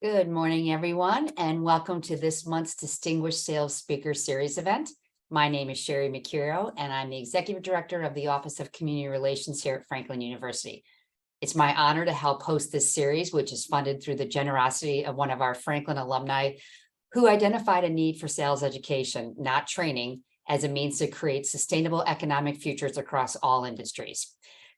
Good morning, everyone, and welcome to this month's Distinguished Sales Speaker Series event. My name is Sherry McCuro, and I'm the Executive Director of the Office of Community Relations here at Franklin University. It's my honor to help host this series, which is funded through the generosity of one of our Franklin alumni who identified a need for sales education, not training, as a means to create sustainable economic futures across all industries.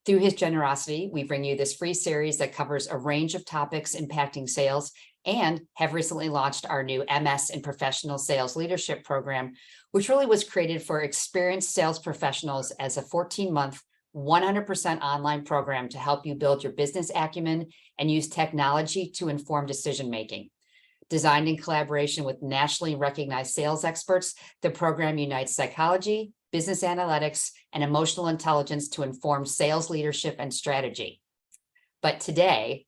Through his generosity, we bring you this free series that covers a range of topics impacting sales and have recently launched our new MS in Professional Sales Leadership program, which really was created for experienced sales professionals as a 14-month, 100% online program to help you build your business acumen and use technology to inform decision-making. Designed in collaboration with nationally recognized sales experts, the program unites psychology, business analytics, and emotional intelligence to inform sales leadership and strategy. But today,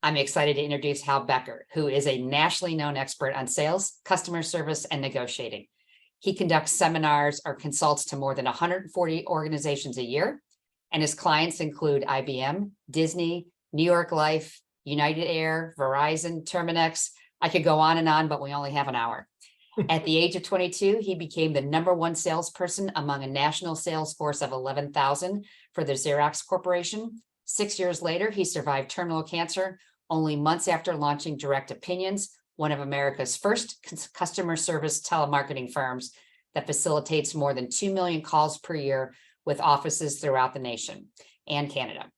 I'm excited to introduce Hal Becker, who is a nationally known expert on sales, customer service, and negotiating. He conducts seminars or consults to more than 140 organizations a year, and his clients include IBM, Disney, New York Life, United Air, Verizon, Terminix. I could go on and on, but we only have an hour. At the age of 22, he became the #1 salesperson among a national sales force of 11,000 for the Xerox Corporation. 6 years later, he survived terminal cancer, only months after launching Direct Opinions, one of America's first customer service telemarketing firms that facilitates more than 2 million calls per year with offices throughout the nation and Canada.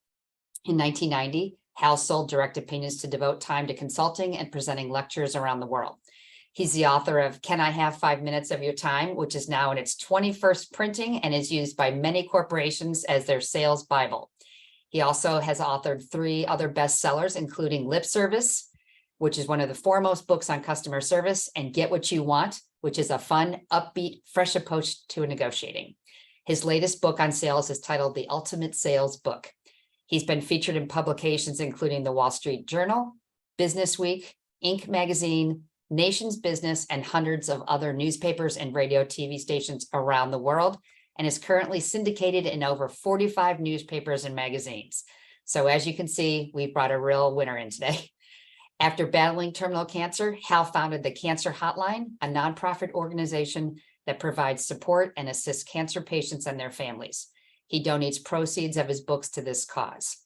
In 1990, Hal sold Direct Opinions to devote time to consulting and presenting lectures around the world. He's the author of Can I Have 5 Minutes of Your Time, which is now in its 21st printing and is used by many corporations as their sales Bible. He also has authored 3 other bestsellers, including Lip Service, which is one of the foremost books on customer service, and Get What You Want, which is a fun, upbeat, fresh approach to negotiating. His latest book on sales is titled The Ultimate Sales Book. He's been featured in publications including the Wall Street Journal, Business Week, Inc. magazine, Nation's Business, and hundreds of other newspapers and radio TV stations around the world, and is currently syndicated in over 45 newspapers and magazines. So as you can see, we brought a real winner in today. After battling terminal cancer, Hal founded the Cancer Hotline, a nonprofit organization that provides support and assists cancer patients and their families. He donates proceeds of his books to this cause.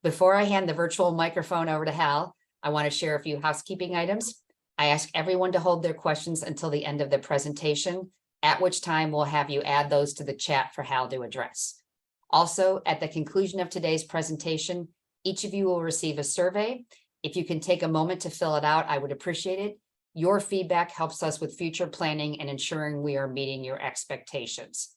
Before I hand the virtual microphone over to Hal, I want to share a few housekeeping items. I ask everyone to hold their questions until the end of the presentation, at which time we'll have you add those to the chat for Hal to address. Also, at the conclusion of today's presentation, each of you will receive a survey. If you can take a moment to fill it out, I would appreciate it. Your feedback helps us with future planning and ensuring we are meeting your expectations.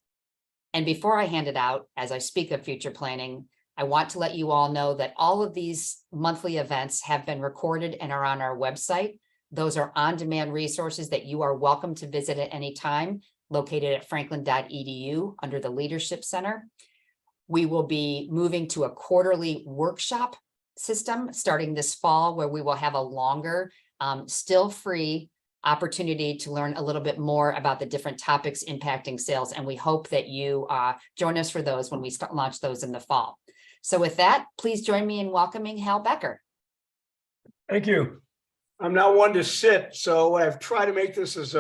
And before I hand it out, as I speak of future planning, I want to let you all know that all of these monthly events have been recorded and are on our website. Those are on-demand resources that you are welcome to visit at any time, located at franklin.edu under the Leadership Center. We will be moving to a quarterly workshop system starting this fall, where we will have a longer, still free opportunity to learn a little bit more about the different topics impacting sales. And we hope that you join us for those when we launch those in the fall. So with that, please join me in welcoming Hal Becker. Thank you. I'm not one to sit, so I've tried to make this as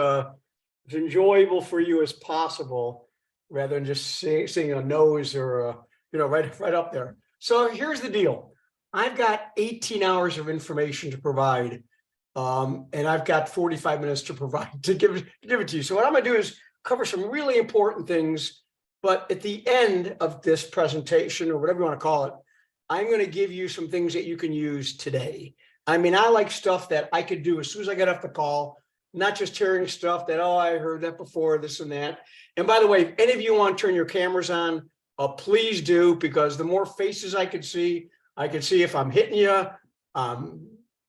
enjoyable for you as possible, rather than just seeing a nose or right up there. So here's the deal: I've got 18 hours of information to provide, and I've got 45 minutes to provide to give it to you. So what I'm going to do is cover some really important things, but at the end of this presentation, or whatever you want to call it, I'm going to give you some things that you can use today. I mean, I like stuff that I could do as soon as I get off the call, not just hearing stuff that, oh, I heard that before, this and that. And by the way, if any of you want to turn your cameras on, please do, because the more faces I can see if I'm hitting you,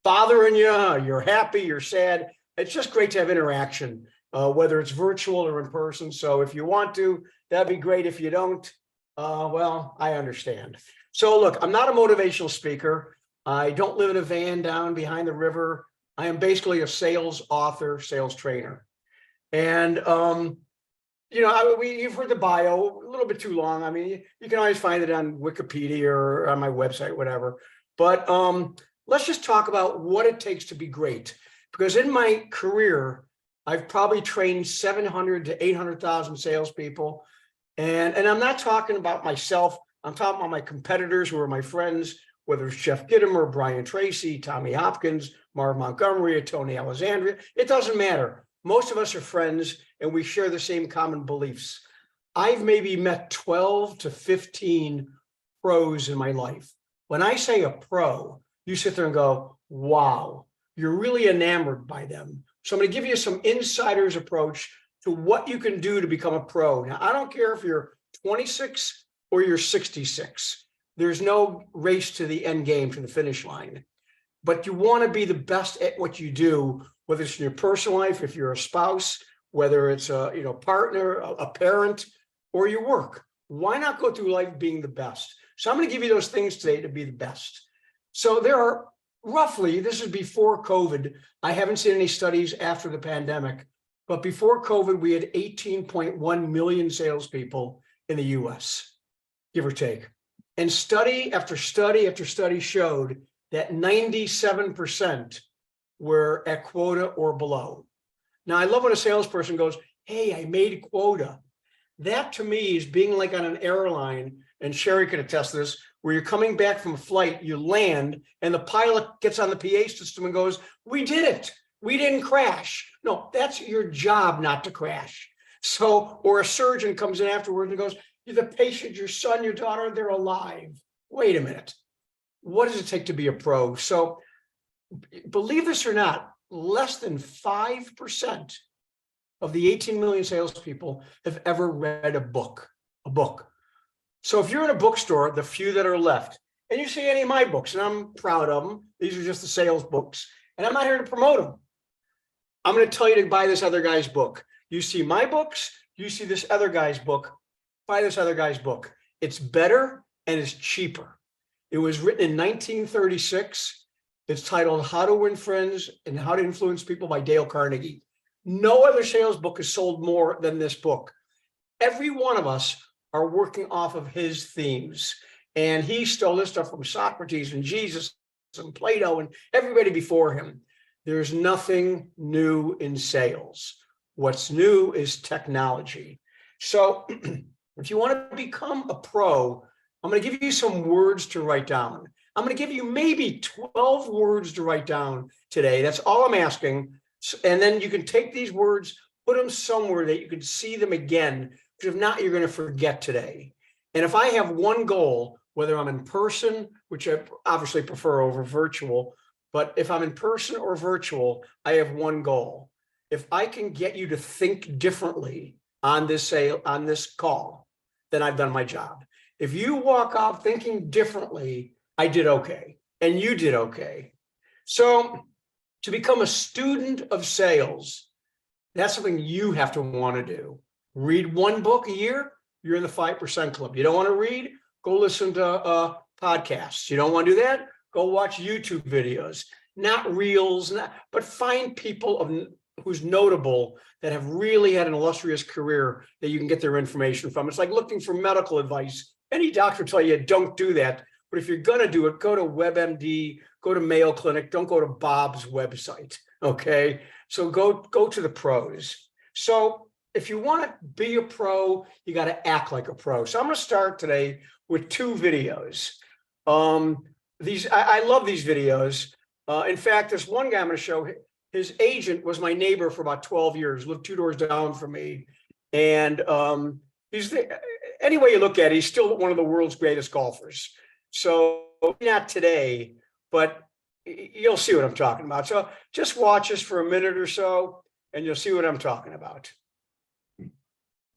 bothering you, you're happy, you're sad. It's just great to have interaction, whether it's virtual or in person. So if you want to, that'd be great. If you don't, well, I understand. So look, I'm not a motivational speaker. I don't live in a van down behind the river. I am basically a sales author, sales trainer. And, you've heard the bio, a little bit too long. I mean, you can always find it on Wikipedia or on my website, whatever. But let's just talk about what it takes to be great. Because in my career, I've probably trained 700 to 800,000 salespeople. And I'm not talking about myself. I'm talking about my competitors who are my friends, whether it's Jeff Gittimer, Brian Tracy, Tommy Hopkins, Marv Montgomery, or Tony Alexandria. It doesn't matter. Most of us are friends and we share the same common beliefs. I've maybe met 12 to 15 pros in my life. When I say a pro, you sit there and go, wow, you're really enamored by them. So I'm going to give you some insider's approach to what you can do to become a pro. Now, I don't care if you're 26 or you're 66. There's no race to the end game, to the finish line. But you want to be the best at what you do, whether it's in your personal life, if you're a spouse, whether it's a partner, a parent, or your work. Why not go through life being the best? So I'm going to give you those things today to be the best. So there are roughly, this is before COVID. I haven't seen any studies after the pandemic, but before COVID, we had 18.1 million salespeople in the US, give or take. And study after study after study showed that 97% were at quota or below. Now, I love when a salesperson goes, hey, I made quota. That to me is being like on an airline, and Sherry can attest to this, where you're coming back from a flight, you land, and the pilot gets on the PA system and goes, we did it. We didn't crash. No, that's your job not to crash. So, or a surgeon comes in afterwards and goes, you're the patient, your son, your daughter, they're alive. Wait a minute. What does it take to be a pro? So, believe this or not, less than 5% of the 18 million salespeople have ever read a book. So if you're in a bookstore, the few that are left, and you see any of my books, and I'm proud of them, these are just the sales books, and I'm not here to promote them. I'm going to tell you to buy this other guy's book. You see my books, you see this other guy's book, buy this other guy's book. It's better and it's cheaper. It was written in 1936. It's titled How to Win Friends and How to Influence People by Dale Carnegie. No other sales book has sold more than this book. Every one of us are working off of his themes. And he stole this stuff from Socrates and Jesus and Plato and everybody before him. There's nothing new in sales. What's new is technology. So if you want to become a pro, I'm going to give you some words to write down. I'm going to give you maybe 12 words to write down today. That's all I'm asking. And then you can take these words, put them somewhere that you can see them again. Because if not, you're going to forget today. And if I have one goal, whether I'm in person, which I obviously prefer over virtual, but if I'm in person or virtual, I have one goal. If I can get you to think differently on this call, then I've done my job. If you walk off thinking differently, I did okay, and you did okay. So to become a student of sales, that's something you have to want to do. Read one book a year, you're in the 5% club. You don't want to read? Go listen to podcasts. You don't want to do that? Go watch YouTube videos, not reels, but find people who's notable that have really had an illustrious career that you can get their information from. It's like looking for medical advice. Any doctor will tell you don't do that. But if you're going to do it, go to WebMD, go to Mayo Clinic, don't go to Bob's website, okay? So go to the pros. So if you want to be a pro, you got to act like a pro. So I'm going to start today with 2 videos. I love these videos. In fact, this one guy I'm going to show, his agent was my neighbor for about 12 years, lived 2 doors down from me. And any way you look at it, he's still one of the world's greatest golfers. So not today, but you'll see what I'm talking about. So just watch us for a minute or so, and you'll see what I'm talking about.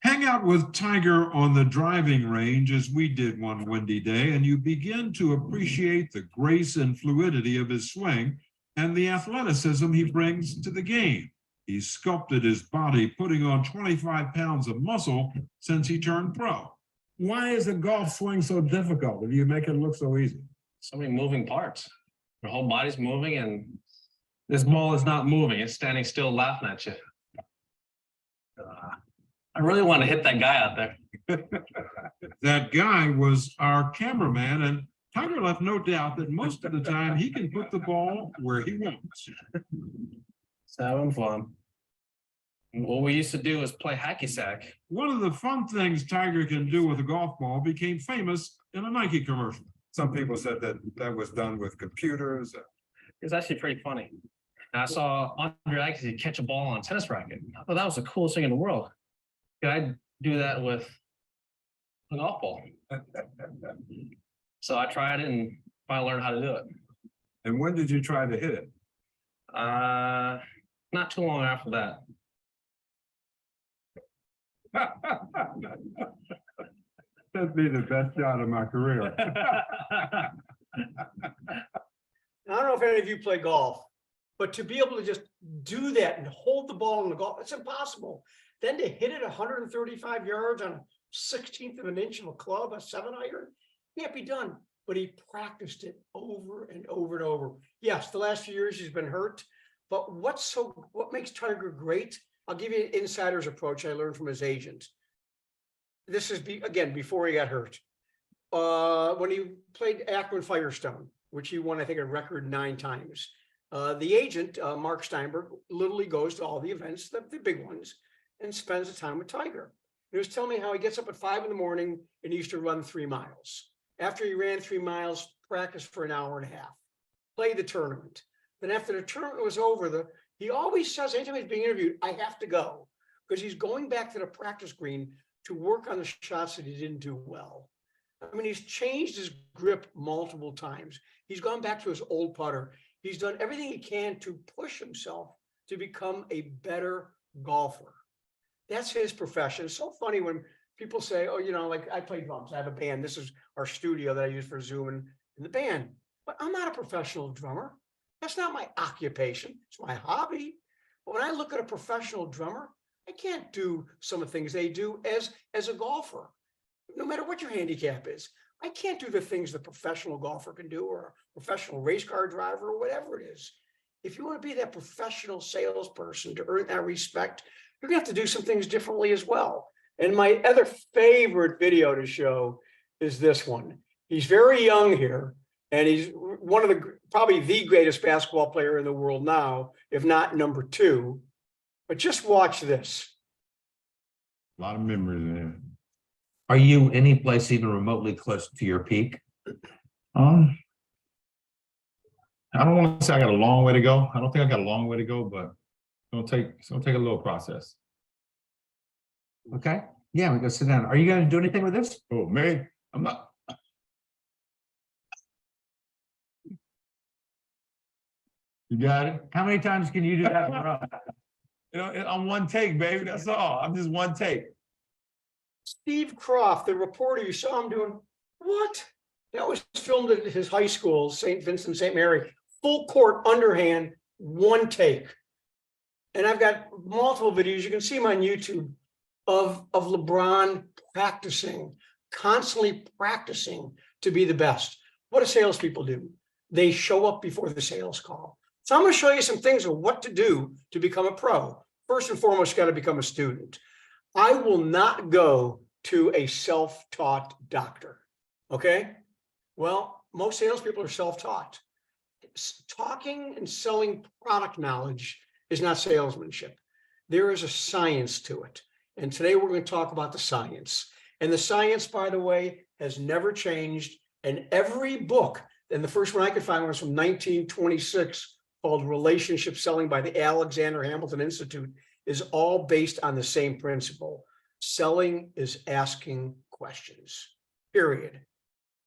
Hang out with Tiger on the driving range as we did one windy day, and you begin to appreciate the grace and fluidity of his swing and the athleticism he brings to the game. He's sculpted his body, putting on 25 pounds of muscle since he turned pro. Why is a golf swing so difficult if you make it look so easy? So many moving parts. Your whole body's moving, and this ball is not moving. It's standing still laughing at you. I really want to hit that guy out there. That guy was our cameraman, and Tiger left no doubt that most of the time he can put the ball where he wants. It's having fun. What we used to do is play hacky sack. One of the fun things Tiger can do with a golf ball became famous in a Nike commercial. Some people said that that was done with computers. It's actually pretty funny. And I saw Andre Agassi catch a ball on a tennis racket. I thought that was the coolest thing in the world. Could I do that with a golf ball? So I tried it and finally learned how to do it. And when did you try to hit it? Not too long after that. That'd be the best shot of my career. I don't know if any of you play golf, but to be able to just do that and hold the ball in the golf, it's impossible. Then to hit it 135 yards on a 16th of an inch of a club, a 7-iron, can't be done. But he practiced it over and over and over. Yes, the last few years he's been hurt, but what makes Tiger great? I'll give you an insider's approach I learned from his agent. This is again before he got hurt. When he played Akron Firestone, which he won, I think, a record 9 times. The agent, Mark Steinberg, literally goes to all the events, the big ones, and spends the time with Tiger. He was telling me how he gets up at 5 in the morning and he used to run 3 miles. After he ran 3 miles, practiced for an hour and a half, played the tournament. Then after the tournament was over, he always says, anytime he's being interviewed, I have to go, because he's going back to the practice green to work on the shots that he didn't do well. I mean, he's changed his grip multiple times. He's gone back to his old putter. He's done everything he can to push himself to become a better golfer. That's his profession. It's so funny when people say, oh, like I play drums. I have a band. This is our studio that I use for Zoom and the band. But I'm not a professional drummer. That's not my occupation. It's my hobby. But when I look at a professional drummer, I can't do some of the things they do as a golfer. No matter what your handicap is, I can't do the things the professional golfer can do, or a professional race car driver, or whatever it is. If you want to be that professional salesperson to earn that respect, you're going to have to do some things differently as well. And my other favorite video to show is this one. He's very young here, and he's one of probably the greatest basketball player in the world now, if not number 2. But just watch this. A lot of memories in there. Are you any place even remotely close to your peak? I don't want to say I got a long way to go. I don't think I got a long way to go, but it'll take a little process. Okay, yeah, we go sit down. Are you going to do anything with this? Oh, me? I'm not. You got it? How many times can you do that in a row? I'm one take, baby. That's all. I'm just one take. Steve Croft, the reporter, you saw him doing what? That was filmed at his high school, St. Vincent, St. Mary, full court, underhand, one take. And I've got multiple videos, you can see them on YouTube, of LeBron practicing, constantly practicing to be the best. What do salespeople do? They show up before the sales call. So I'm going to show you some things of what to do to become a pro. First and foremost, you got to become a student. I will not go to a self-taught doctor. Okay? Well, most salespeople are self-taught. Talking and selling product knowledge is not salesmanship. There is a science to it. And today we're going to talk about the science. And the science, by the way, has never changed. And every book, and the first one I could find was from 1926, called Relationship Selling by the Alexander Hamilton Institute, is all based on the same principle. Selling is asking questions, period.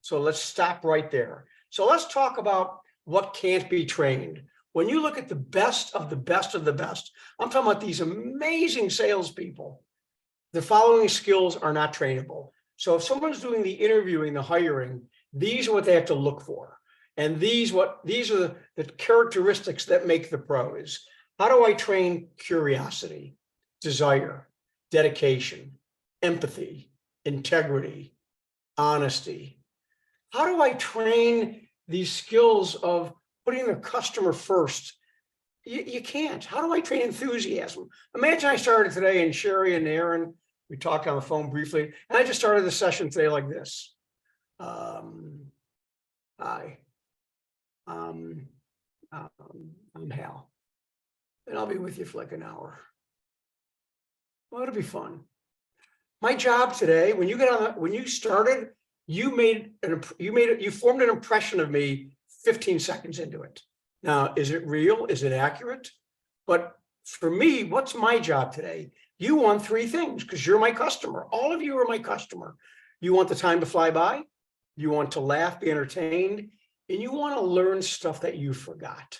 So let's stop right there. So let's talk about what can't be trained. When you look at the best of the best of the best, I'm talking about these amazing salespeople. The following skills are not trainable. So if someone's doing the interviewing, the hiring, these are what they have to look for. And these are the characteristics that make the pros. How do I train curiosity, desire, dedication, empathy, integrity, honesty? How do I train these skills of putting the customer first? You can't. How do I train enthusiasm? Imagine I started today, and Sherry and Aaron, we talked on the phone briefly, and I just started the session today like this. Hi. I'm Hal. And I'll be with you for like an hour. Well, it'll be fun. My job today, when you started, you formed an impression of me 15 seconds into it. Now, is it real? Is it accurate? But for me, what's my job today? You want three things because you're my customer. All of you are my customer. You want the time to fly by. You want to laugh, be entertained, and you want to learn stuff that you forgot.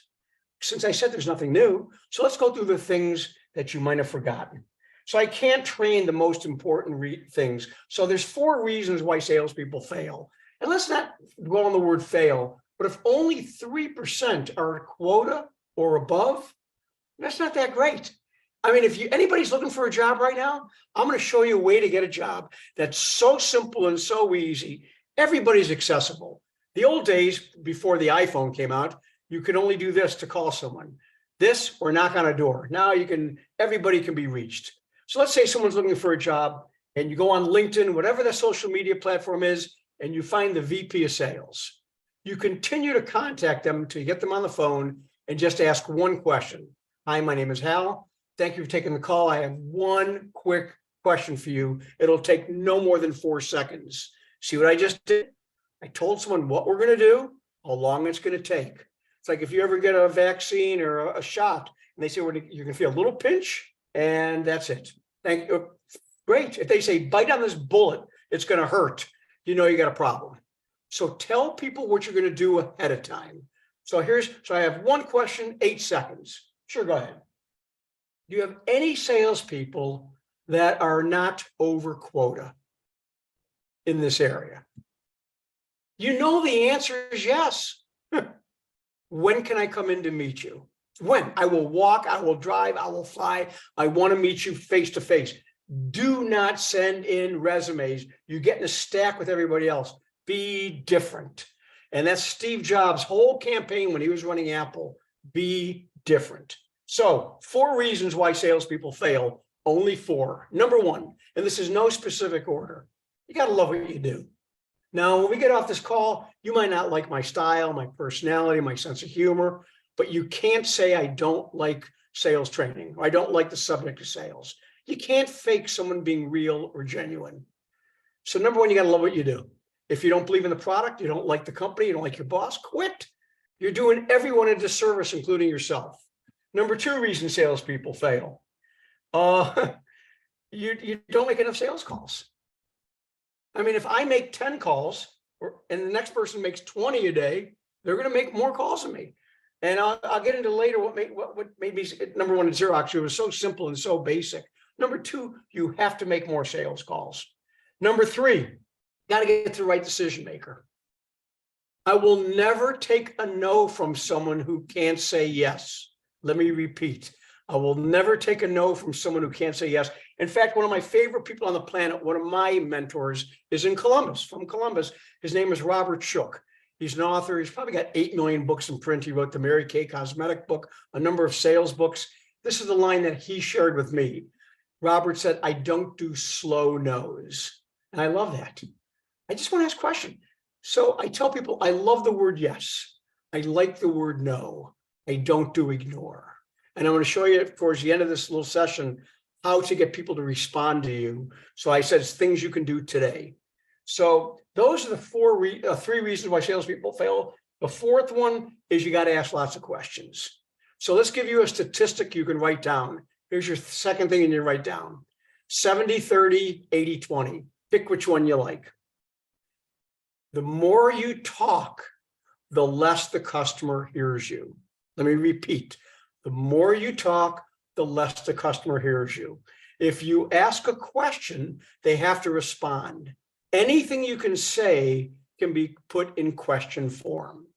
Since I said there's nothing new, so let's go through the things that you might have forgotten. So I can't train the most important things. So there's 4 reasons why salespeople fail. And let's not dwell on the word fail, but if only 3% are at quota or above, that's not that great. I mean, if anybody's looking for a job right now, I'm going to show you a way to get a job that's so simple and so easy. Everybody's accessible. The old days, before the iPhone came out, you could only do this to call someone. This or knock on a door. Now everybody can be reached. So let's say someone's looking for a job and you go on LinkedIn, whatever the social media platform is, and you find the VP of sales. You continue to contact them to get them on the phone and just ask one question. Hi, my name is Hal. Thank you for taking the call. I have one quick question for you. It'll take no more than 4 seconds. See what I just did? I told someone what we're going to do, how long it's going to take. It's like if you ever get a vaccine or a shot and they say you're going to feel a little pinch and that's it. Thank you. Great. If they say bite on this bullet, it's going to hurt. You know you got a problem. So tell people what you're going to do ahead of time. So I have one question, 8 seconds. Sure, go ahead. Do you have any salespeople that are not over quota in this area? You know the answer is yes. When can I come in to meet you? When? I will walk, I will drive, I will fly. I want to meet you face to face. Do not send in resumes. You get in a stack with everybody else. Be different. And that's Steve Jobs' whole campaign when he was running Apple. Be different. So 4 reasons why salespeople fail, only 4. Number 1, and this is no specific order, you got to love what you do. Now, when we get off this call, you might not like my style, my personality, my sense of humor, but you can't say I don't like sales training, or I don't like the subject of sales. You can't fake someone being real or genuine. So number 1, you got to love what you do. If you don't believe in the product, you don't like the company, you don't like your boss, quit. You're doing everyone a disservice, including yourself. Number 2 reason salespeople fail. You don't make enough sales calls. I mean, if I make 10 calls and the next person makes 20 a day, they're going to make more calls than me. And I'll get into later what made me, number 1 at Xerox, it was so simple and so basic. Number 2, you have to make more sales calls. Number 3, got to get to the right decision maker. I will never take a no from someone who can't say yes. Let me repeat. I will never take a no from someone who can't say yes. In fact, one of my favorite people on the planet, one of my mentors, is in Columbus, from Columbus. His name is Robert Shook. He's an author. He's probably got 8 million books in print. He wrote the Mary Kay Cosmetic book, a number of sales books. This is the line that he shared with me. Robert said, I don't do slow no's. And I love that. I just want to ask a question. So I tell people, I love the word yes. I like the word no. I don't do ignore. And I'm going to show you towards the end of this little session how to get people to respond to you. So I said things you can do today. So those are the 3 reasons why salespeople fail. The 4th one is you got to ask lots of questions. So let's give you a statistic you can write down. Here's your second thing and you write down. 70-30, 80-20. Pick which one you like. The more you talk, the less the customer hears you. Let me repeat. The more you talk, the less the customer hears you. If you ask a question, they have to respond. Anything you can say can be put in question form.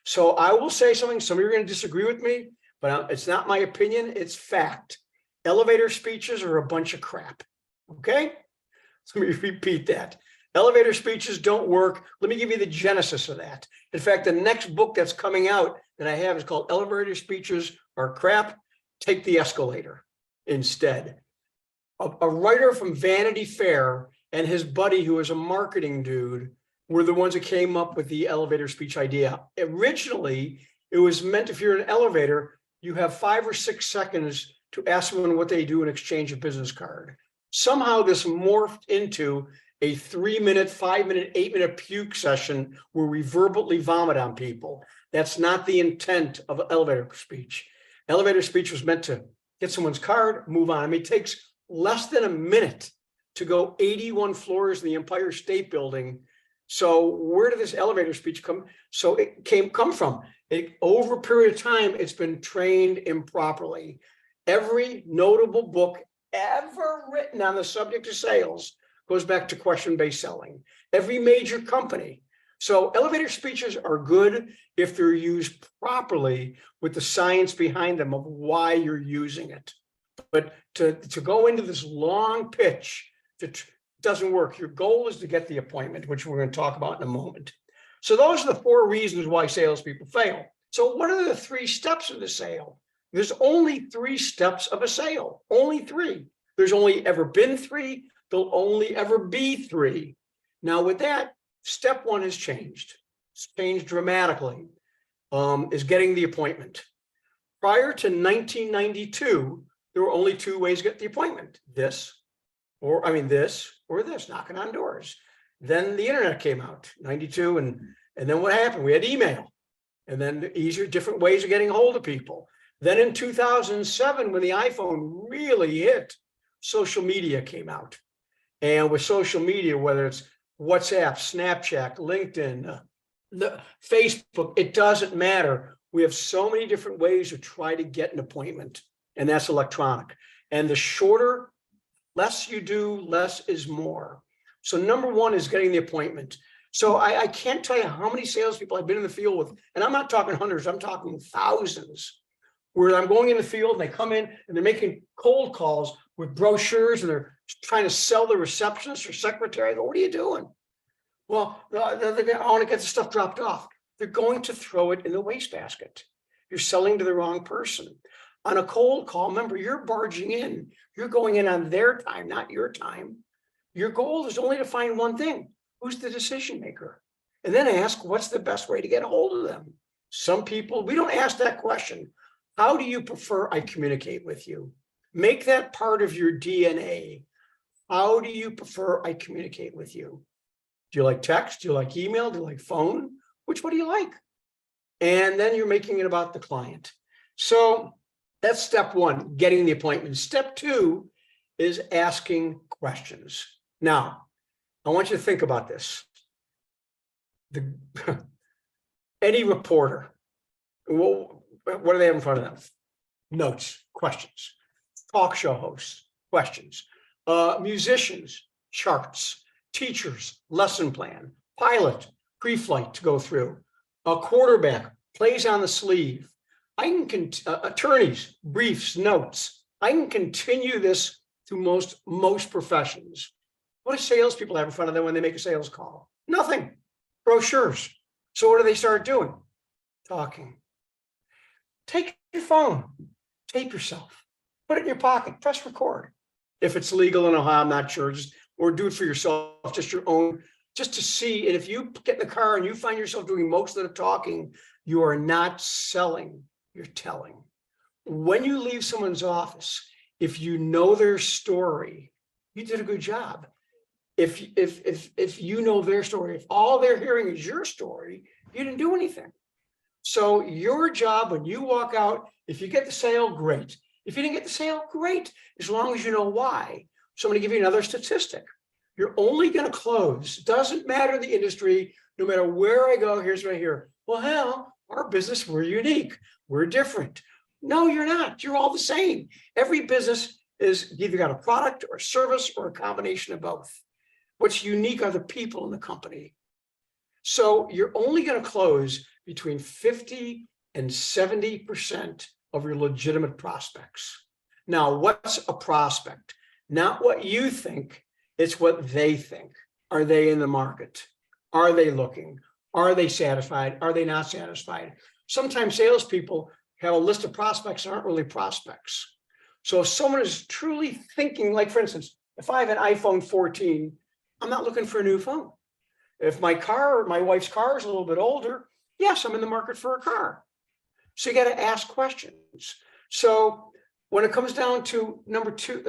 So I will say something, some of you are going to disagree with me, but it's not my opinion, it's fact. Elevator speeches are a bunch of crap, okay? So let me repeat that. Elevator speeches don't work. Let me give you the genesis of that. In fact, the next book that's coming out that I have is called Elevator Speeches Are Crap. Take the Escalator instead. A writer from Vanity Fair and his buddy, who is a marketing dude, were the ones that came up with the elevator speech idea. Originally, it was meant if you're in an elevator, you have 5 or 6 seconds to ask someone what they do and exchange a business card. Somehow this morphed into a 3-minute, 5-minute, 8-minute puke session where we verbally vomit on people. That's not the intent of elevator speech. Elevator speech was meant to get someone's card, move on. I mean, it takes less than a minute to go 81 floors in the Empire State Building. So where did this elevator speech come? So it come from? Over a period of time, it's been trained improperly. Every notable book ever written on the subject of sales goes back to question-based selling. Every major company. So elevator speeches are good if they're used properly with the science behind them of why you're using it. But to go into this long pitch that doesn't work. Your goal is to get the appointment, which we're going to talk about in a moment. So those are the 4 reasons why salespeople fail. So what are the 3 steps of the sale? There's only 3 steps of a sale, only 3. There's only ever been 3. There'll only ever be 3. Now with that, step 1 has changed. It's changed dramatically, is getting the appointment. Prior to 1992, there were only 2 ways to get the appointment. This or this, knocking on doors. Then the internet came out, 92, and then what happened? We had email, and then different ways of getting a hold of people. Then in 2007, when the iPhone really hit, social media came out. And with social media, whether it's WhatsApp, Snapchat, LinkedIn, Facebook, it doesn't matter. We have so many different ways to try to get an appointment, and that's electronic. And the shorter, less you do, less is more. So number 1 is getting the appointment. So I can't tell you how many salespeople I've been in the field with, and I'm not talking hundreds, I'm talking thousands, where I'm going in the field and they come in and they're making cold calls with brochures and they're trying to sell the receptionist or secretary. I go, what are you doing? Well, I want to get the stuff dropped off. They're going to throw it in the wastebasket. You're selling to the wrong person. On a cold call, remember, you're barging in. You're going in on their time, not your time. Your goal is only to find one thing. Who's the decision maker? And then ask, what's the best way to get a hold of them? Some people, we don't ask that question. How do you prefer I communicate with you? Make that part of your DNA. How do you prefer I communicate with you? Do you like text? Do you like email? Do you like phone? Which one do you like? And then you're making it about the client. So that's step 1, getting the appointment. Step 2 is asking questions. Now, I want you to think about this. Any reporter, what do they have in front of them? Notes, questions. Talk show hosts, questions. Musicians, charts. Teachers, lesson plan. Pilot, pre-flight to go through. A quarterback, plays on the sleeve. Attorneys, briefs, notes. I can continue this through most professions. What do salespeople have in front of them when they make a sales call? Nothing. Brochures. So what do they start doing? Talking. Take your phone, tape yourself, put it in your pocket, press record. If it's legal in Ohio, I'm not sure, or do it for yourself, just your own, just to see. And if you get in the car and you find yourself doing most of the talking, you are not selling, you're telling. When you leave someone's office, if you know their story, you did a good job. If you know their story, if all they're hearing is your story, you didn't do anything. So your job when you walk out, if you get the sale, great. If you didn't get the sale, great, as long as you know why. So I'm going to give you another statistic. You're only going to close. Doesn't matter the industry, no matter where I go, here's what I hear. Well, hell, our business, we're unique. We're different. No, you're not. You're all the same. Every business is either got a product or a service or a combination of both. What's unique are the people in the company. So you're only going to close between 50 and 70% of your legitimate prospects. Now, what's a prospect? Not what you think, it's what they think. Are they in the market? Are they looking? Are they satisfied? Are they not satisfied? Sometimes salespeople have a list of prospects that aren't really prospects. So if someone is truly thinking, like for instance, if I have an iPhone 14, I'm not looking for a new phone. If my wife's car is a little bit older, yes, I'm in the market for a car. So you got to ask questions. So when it comes down to number two,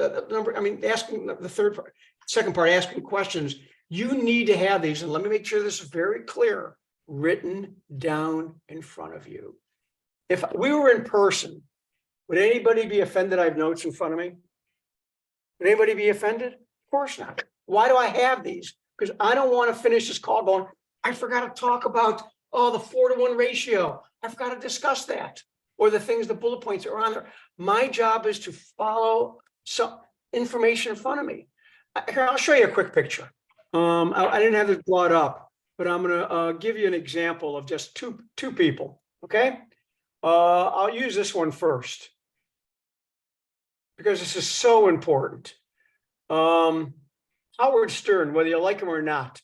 asking the second part, asking questions, you need to have these, and let me make sure this is very clear, written down in front of you. If we were in person, would anybody be offended I have notes in front of me? Would anybody be offended? Of course not. Why do I have these? Because I don't want to finish this call going, I forgot to talk about, the 4-to-1 ratio. I forgot to discuss that. Or the things, the bullet points that are on there. My job is to follow some information in front of me. Here, I'll show you a quick picture. I didn't have this brought up, but I'm going to give you an example of just two people. Okay. I'll use this one first because this is so important. Howard Stern, whether you like him or not,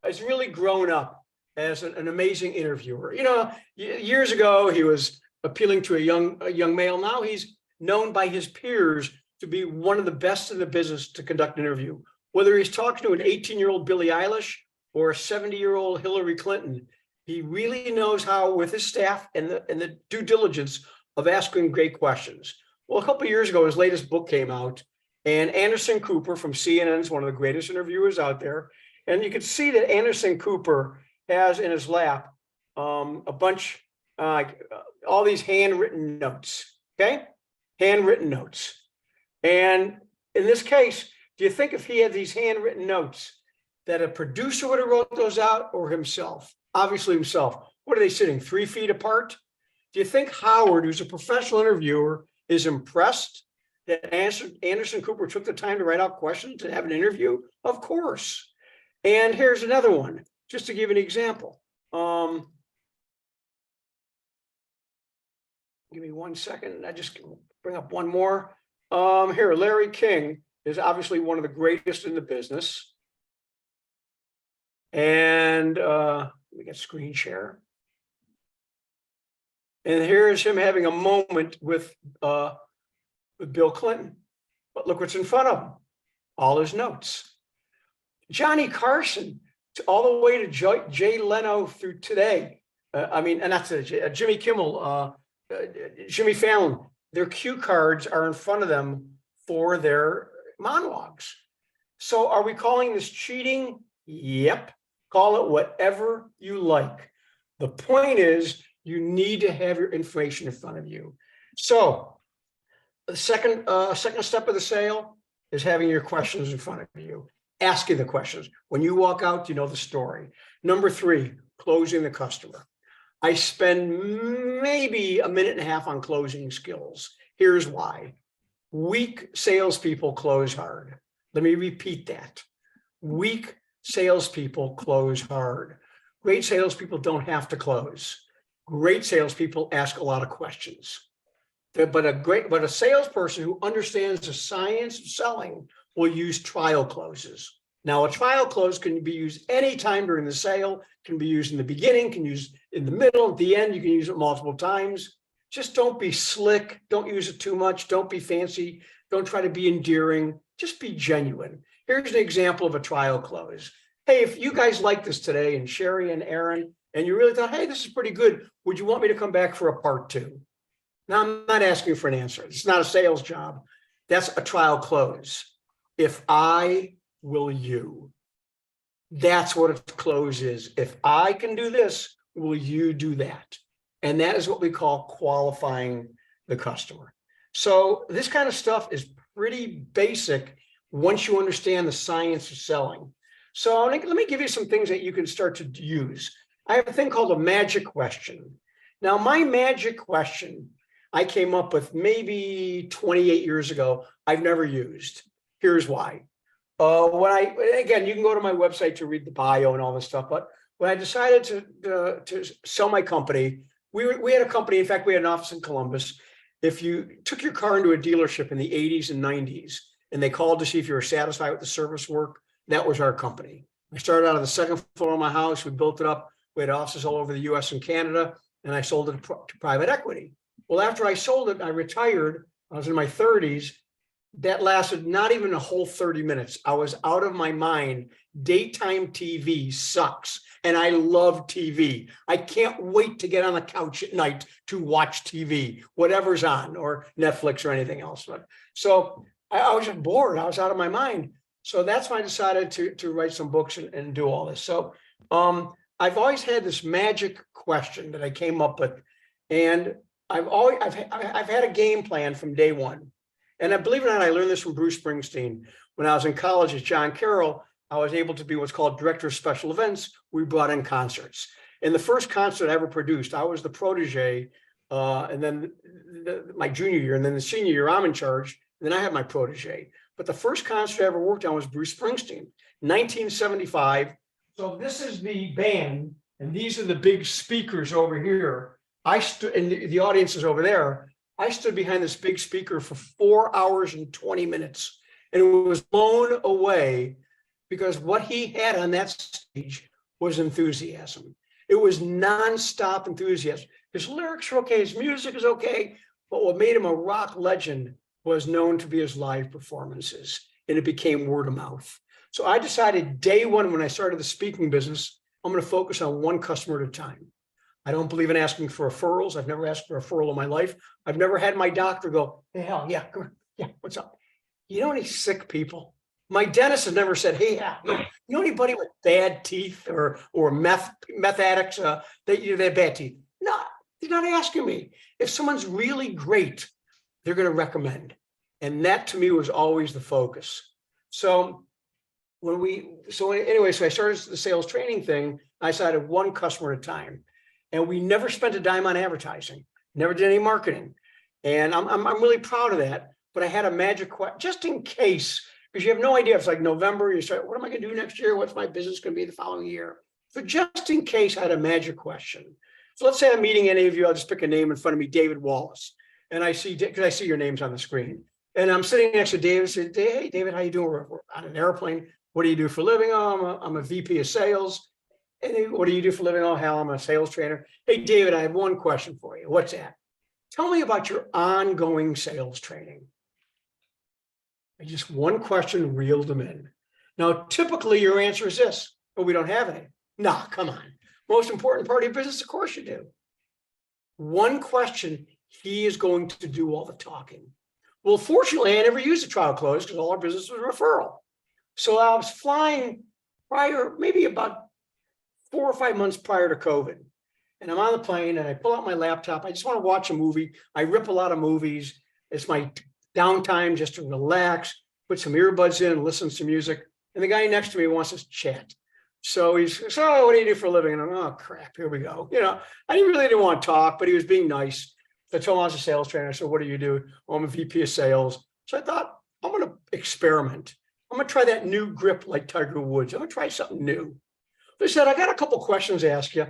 has really grown up as an amazing interviewer. You know, years ago, he was appealing to a young male. Now he's known by his peers to be one of the best in the business to conduct an interview. Whether he's talking to an 18-year-old Billie Eilish or a 70-year-old Hillary Clinton, he really knows how, with his staff and the due diligence of asking great questions. Well, a couple of years ago, his latest book came out, and Anderson Cooper from CNN is one of the greatest interviewers out there. And you can see that Anderson Cooper has in his lap a bunch, all these handwritten notes, okay? Handwritten notes. And in this case, do you think if he had these handwritten notes that a producer would have wrote those out, or himself? Obviously himself. What are they sitting 3 feet apart? Do you think Howard, who's a professional interviewer, is impressed that Anderson Cooper took the time to write out questions and have an interview? Of course. And here's another one, just to give an example. Give me 1 second. I just bring up one more. Here, Larry King is obviously one of the greatest in the business. And we get screen share. And here's him having a moment with Bill Clinton. But look what's in front of him. All his notes. Johnny Carson, all the way to Jay Leno through today. Not today, Jimmy Kimmel, Jimmy Fallon. Their cue cards are in front of them for their monologues. So are we calling this cheating? Yep. Call it whatever you like. The point is, you need to have your information in front of you. So the second step of the sale is having your questions in front of you, asking the questions. When you walk out, you know the story. Number 3, closing the customer. I spend maybe a minute and a half on closing skills. Here's why. Weak salespeople close hard. Let me repeat that. Weak salespeople close hard. Great salespeople don't have to close. Great salespeople ask a lot of questions. But a salesperson who understands the science of selling will use trial closes. Now, a trial close can be used anytime during the sale, can be used in the beginning, can use in the middle, at the end, you can use it multiple times. Just don't be slick, don't use it too much, don't be fancy, don't try to be endearing, just be genuine. Here's an example of a trial close. Hey, if you guys like this today, and Sherry and Aaron, and you really thought, hey, this is pretty good, would you want me to come back for a part 2? Now, I'm not asking for an answer. It's not a sales job. That's a trial close. If I, will you? That's what a close is. If I can do this, will you do that? And that is what we call qualifying the customer. So this kind of stuff is pretty basic once you understand the science of selling. So let me give you some things that you can start to use. I have a thing called a magic question. Now, my magic question I came up with maybe 28 years ago. I've never used. Here's why. Again, you can go to my website to read the bio and all this stuff. But when I decided to sell my company, we had a company. In fact, we had an office in Columbus. If you took your car into a dealership in the 80s and 90s, and they called to see if you were satisfied with the service work, that was our company. I started out on the second floor of my house. We built it up. We had offices all over the US and Canada, and I sold it to private equity. Well, after I sold it, I retired. I was in my 30s. that lasted not even a whole 30 minutes. I was out of my mind. Daytime TV sucks. And I love TV. I can't wait to get on the couch at night to watch TV, whatever's on, or Netflix or anything else. So I was just bored. I was out of my mind. So that's why I decided to write some books and do all this. So I've always had this magic question that I came up with, and I've had a game plan from day one. And I believe it or not, I learned this from Bruce Springsteen. When I was in college as John Carroll, I was able to be what's called director of special events. We brought in concerts. And the first concert I ever produced, I was the protege. And then my junior year, and then the senior year, I'm in charge. And then I had my protege. But the first concert I ever worked on was Bruce Springsteen, 1975. So this is the band, and these are the big speakers over here. I stood, and the audience is over there. I stood behind this big speaker for 4 hours and 20 minutes, and it was blown away because what he had on that stage was enthusiasm. It was nonstop enthusiasm. His lyrics are okay, his music is okay, but what made him a rock legend was known to be his live performances, and it became word of mouth. So I decided day one, when I started the speaking business, I'm going to focus on one customer at a time. I don't believe in asking for referrals. I've never asked for a referral in my life. I've never had my doctor go, hey, hell, yeah, come on. Yeah, what's up? You know any sick people? My dentist has never said, hey, yeah, you know anybody with bad teeth or meth addicts that they have bad teeth? No, they're not asking me. If someone's really great, they're going to recommend. And that to me was always the focus. So anyway, so I started the sales training thing. I decided one customer at a time. And we never spent a dime on advertising, never did any marketing. And I'm really proud of that. But I had a magic question, just in case, because you have no idea. It's like November, you start, what am I going to do next year? What's my business going to be the following year? So just in case, I had a magic question. So let's say I'm meeting any of you, I'll just pick a name in front of me, David Wallace. And I see, because I see your names on the screen. And I'm sitting next to David, say, hey, David, how you doing? We're on an airplane. What do you do for a living? Oh, I'm a VP of sales. And what do you do for a living? Oh, hell, I'm a sales trainer. Hey, David, I have one question for you. What's that? Tell me about your ongoing sales training. And just one question reeled them in. Now, typically your answer is this, but we don't have any. Nah, come on. Most important part of your business, of course you do. One question, he is going to do all the talking. Well, fortunately, I never used a trial close because all our business was referral. So I was flying prior, maybe about 4 or 5 months prior to COVID. And I'm on the plane and I pull out my laptop. I just want to watch a movie. I rip a lot of movies. It's my downtime just to relax, put some earbuds in, listen to music. And the guy next to me wants to chat. So he's, so what do you do for a living? And I'm, oh crap, here we go. You know, I really didn't want to talk, but he was being nice. So I told him I was a sales trainer. I said, what do you do? Oh, I'm a VP of sales. So I thought, I'm going to experiment. I'm going to try that new grip like Tiger Woods. I'm going to try something new. They said, I got a couple questions to ask you.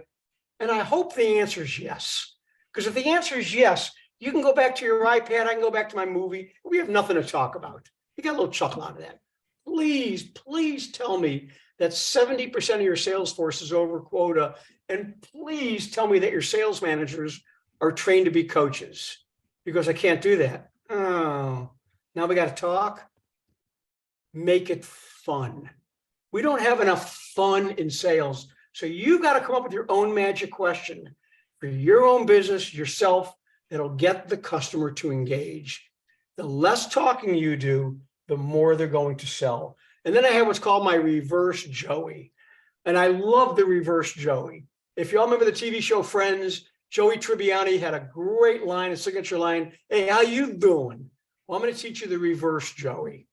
And I hope the answer is yes. Because if the answer is yes, you can go back to your iPad. I can go back to my movie. We have nothing to talk about. You got a little chuckle out of that. Please, please tell me that 70% of your sales force is over quota. And please tell me that your sales managers are trained to be coaches, because I can't do that. Oh, now we got to talk. Make it fun. We don't have enough fun in sales. So you got to come up with your own magic question for your own business, yourself, that'll get the customer to engage. The less talking you do, the more they're going to sell. And then I have what's called my reverse Joey. And I love the reverse Joey. If y'all remember the TV show Friends, Joey Tribbiani had a great line, a signature line. Hey, how you doing? Well, I'm going to teach you the reverse Joey.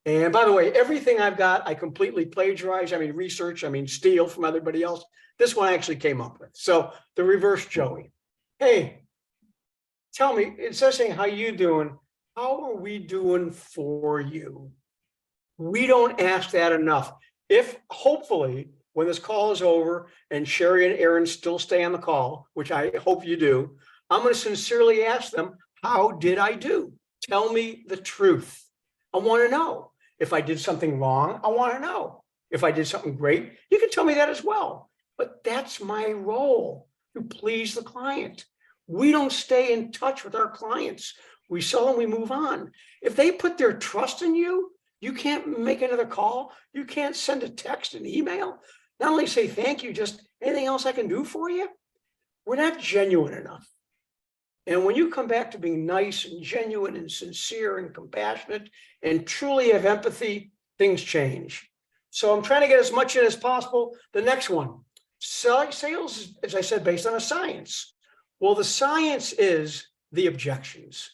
And by the way, everything I've got, I completely plagiarize. I mean, research, I mean, steal from everybody else. This one I actually came up with. So the reverse Joey. Hey, tell me, instead of saying, how you doing? How are we doing for you? We don't ask that enough. If hopefully when this call is over and Sherry and Aaron still stay on the call, which I hope you do, I'm going to sincerely ask them, how did I do? Tell me the truth. I want to know. If I did something wrong, I want to know. If I did something great, you can tell me that as well. But that's my role, to please the client. We don't stay in touch with our clients. We sell and we move on. If they put their trust in you, you can't make another call. You can't send a text, an email. Not only say thank you, just anything else I can do for you. We're not genuine enough. And when you come back to being nice and genuine and sincere and compassionate and truly have empathy, things change. So I'm trying to get as much in as possible. The next one, sales, as I said, based on a science. Well, the science is the objections.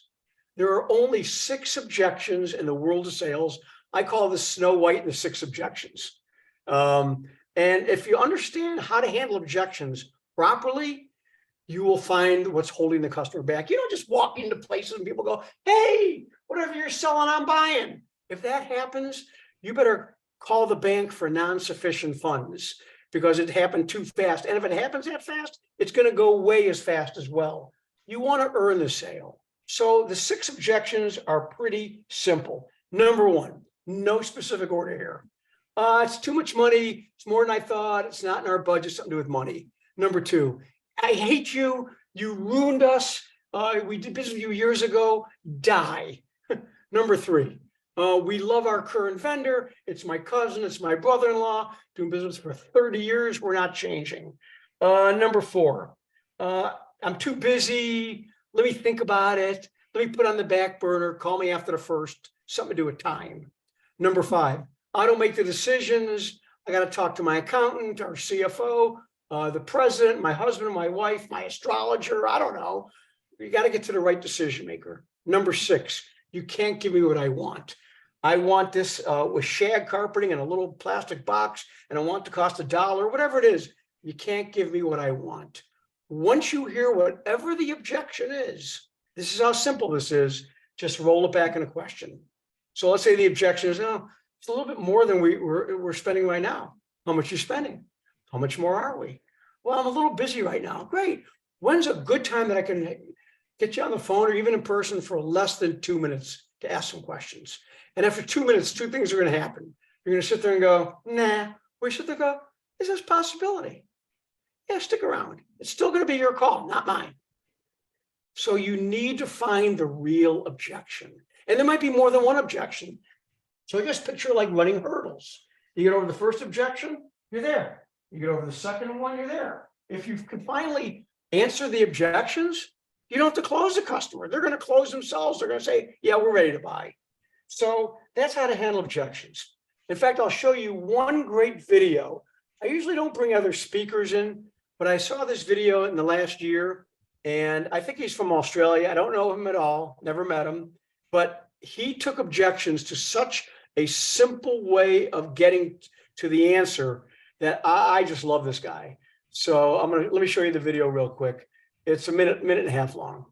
There are only 6 objections in the world of sales. I call this Snow White and the 6 objections. And if you understand how to handle objections properly, you will find what's holding the customer back. You don't just walk into places and people go, hey, whatever you're selling, I'm buying. If that happens, you better call the bank for non-sufficient funds because it happened too fast. And if it happens that fast, it's going to go away as fast as well. You want to earn the sale. So the 6 objections are pretty simple. Number 1, no specific order here. It's too much money. It's more than I thought. It's not in our budget, something to do with money. Number 2, I hate you. You ruined us. We did business with you years ago. Die. Number 3, we love our current vendor. It's my cousin. It's my brother-in-law. Doing business for 30 years. We're not changing. Number 4, I'm too busy. Let me think about it. Let me put on the back burner. Call me after the first. Something to do with time. Number 5, I don't make the decisions. I got to talk to my accountant, our CFO, the president, my husband, my wife, my astrologer. I don't know. You got to get to the right decision maker. Number 6, you can't give me what I want. I want this with shag carpeting in a little plastic box, and I want it to cost $1, whatever it is. You can't give me what I want. Once you hear whatever the objection is, this is how simple this is, just roll it back in a question. So let's say the objection is, no, it's a little bit more than we're spending right now. How much are you spending? How much more are we? Well, I'm a little busy right now. Great. When's a good time that I can get you on the phone or even in person for less than 2 minutes to ask some questions? And after 2 minutes, 2 things are going to happen. You're going to sit there and go, nah. We sit there and go, is this a possibility? Yeah, stick around. It's still going to be your call, not mine. So you need to find the real objection. And there might be more than one objection. So just picture like running hurdles. You get over the first objection, you're there. You get over the second one, you're there. If you can finally answer the objections, you don't have to close the customer. They're going to close themselves. They're going to say, yeah, we're ready to buy. So that's how to handle objections. In fact, I'll show you one great video. I usually don't bring other speakers in, but I saw this video in the last year, and I think he's from Australia. I don't know him at all, never met him, but he took objections to such a simple way of getting to the answer that I just love this guy. So let me show you the video real quick. It's a minute and a half long.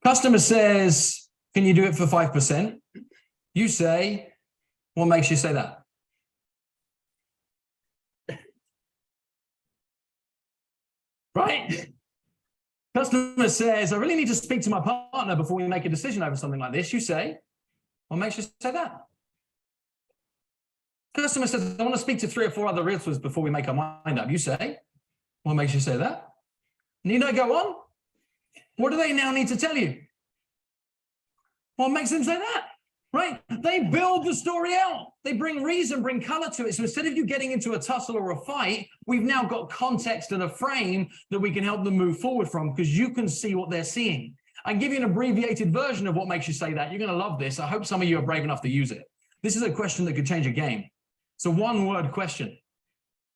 Customer says, can you do it for 5%? You say, what makes you say that? Right? Customer says, I really need to speak to my partner before we make a decision over something like this. You say, what makes you say that? Customer says, I want to speak to 3 or 4 other realtors before we make our mind up. You say, what makes you say that? Need I go on? What do they now need to tell you? What makes them say that? Right? They build the story out. They bring reason, bring color to it. So instead of you getting into a tussle or a fight, we've now got context and a frame that we can help them move forward from because you can see what they're seeing. I can give you an abbreviated version of what makes you say that. You're going to love this. I hope some of you are brave enough to use it. This is a question that could change a game. It's a one-word question.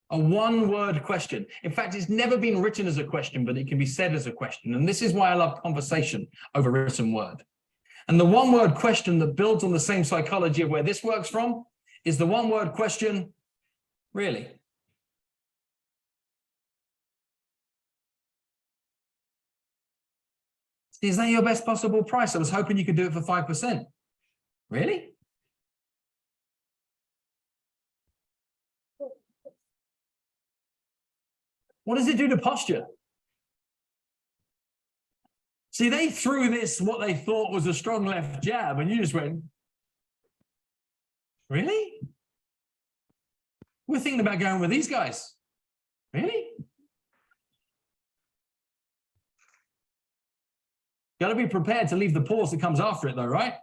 A one-word question. In fact, it's never been written as a question, but it can be said as a question. And this is why I love conversation over written word. And the one-word question that builds on the same psychology of where this works from is the one-word question, really? Is that your best possible price? I was hoping you could do it for 5%. Really? What does it do to posture? See, they threw this, what they thought was a strong left jab, and you just went, really? We're thinking about going with these guys. Really? Got to be prepared to leave the pause that comes after it, though, right?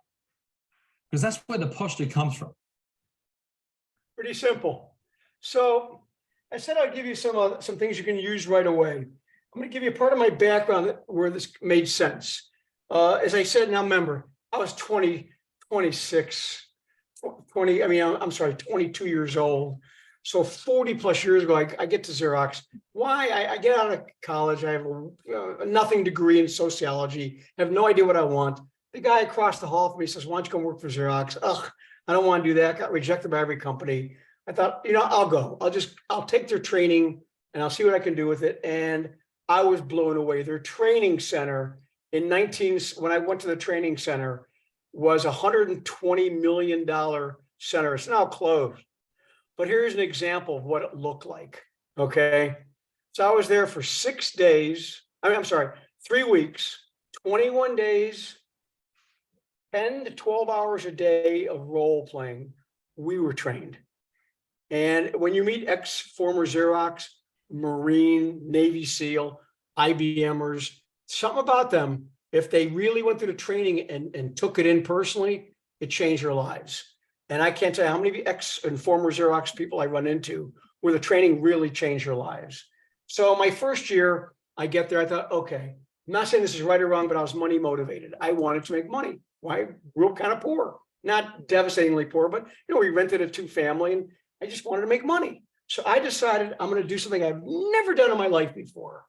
Because that's where the posture comes from. Pretty simple. So I said I'd give you some things you can use right away. I'm going to give you part of my background where this made sense. As I said, now remember, I was 20, 26, 20, I mean, I'm sorry, 22 years old. So 40 plus years ago, I get to Xerox. Why? I get out of college. I have a nothing degree in sociology. I have no idea what I want. The guy across the hall from me says, why don't you come work for Xerox? Ugh, I don't want to do that. Got rejected by every company. I thought, you know, I'll go. I'll take their training and I'll see what I can do with it. And I was blown away. Their training center when I went to the training center was $120 million center. It's now closed. But here's an example of what it looked like. Okay. So I was there for 6 days. I'm sorry, 3 weeks, 21 days, 10 to 12 hours a day of role playing. We were trained. And when you meet former Xerox, Marine, Navy SEAL, IBMers, something about them, if they really went through the training and took it in personally, it changed their lives. And I can't tell you how many ex and former Xerox people I run into where the training really changed their lives. So my first year, I get there, I thought, okay, I'm not saying this is right or wrong, but I was money motivated. I wanted to make money. Why? Real kind of poor, not devastatingly poor, but we rented a 2-family and I just wanted to make money. So I decided I'm going to do something I've never done in my life before.